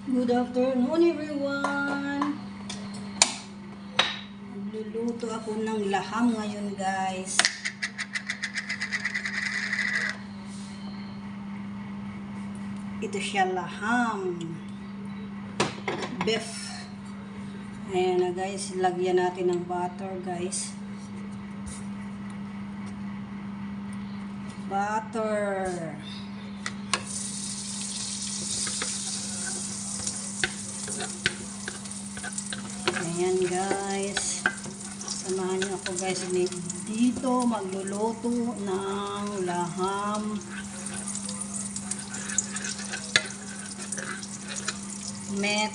Good afternoon everyone! Nagluluto ako ng laham ngayon guys. Ito siya laham. Beef. Ayan na guys, lagyan natin ng butter guys. Butter. Ayan guys, samahan niyo ako guys dito magluluto ng laham met.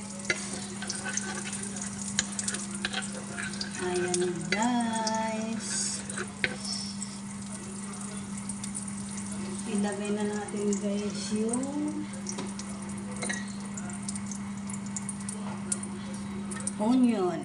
Ayan guys, ilagay na natin guys yung onion.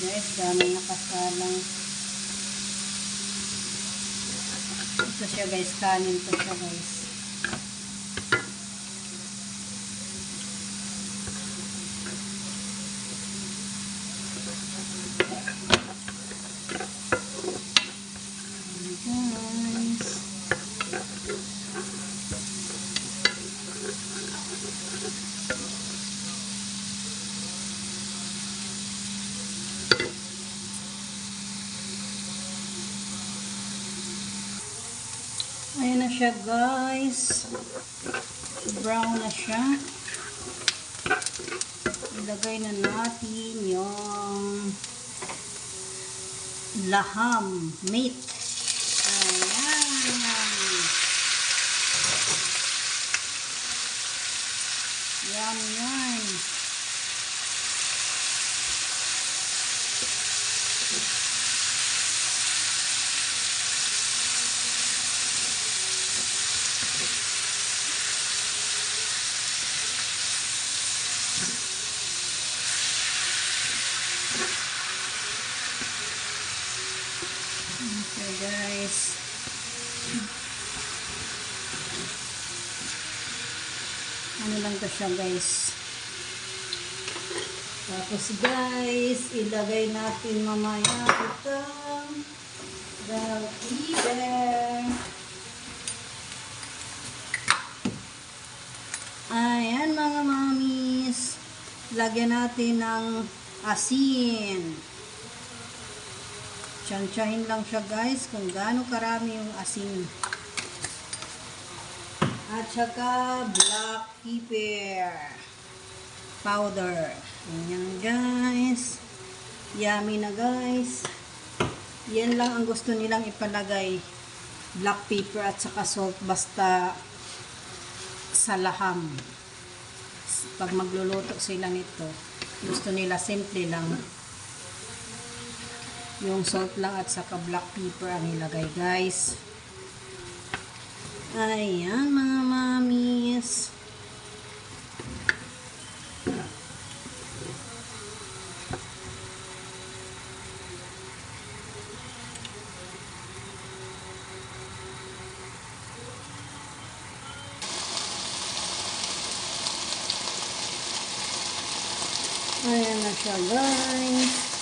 Guys, dami nakasalang. Ito siya guys, kanin to siya guys. Ayan na siya guys. Brown na siya. Ilagay na natin yung laham meat. Ayan. Yan yan. Okay guys, ano lang to siya guys. Tapos guys, ilagay natin mamaya itong bell pepper. Ayan mga mamis, lagyan natin ng asin. Tsansyahin lang siya guys kung gaano karami yung asin. At saka black pepper powder. Ayan guys. Yummy na guys. Yan lang ang gusto nilang ipalagay. Black pepper at saka salt basta sa laham. Pag magluluto sila nito, gusto nila simple lang. Yung salt lang at saka black pepper ang ilagay guys. Ayan mga mamis. Ayan na siya guys.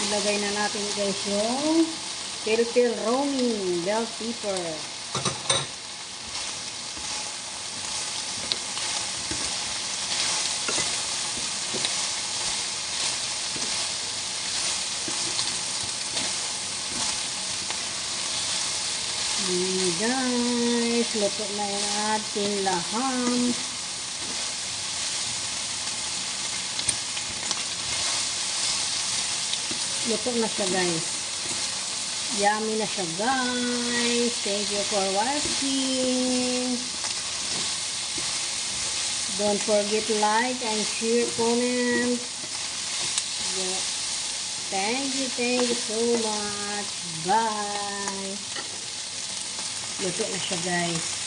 Ilagay na natin guys yung pil-pil romi, bell pepper. Guys, luto na yung ating laham. Luto na siya guys. Yummy na siya guys. Thank you for watching. Don't forget like and share, comment. Thank you so much. Bye. Luto na siya guys.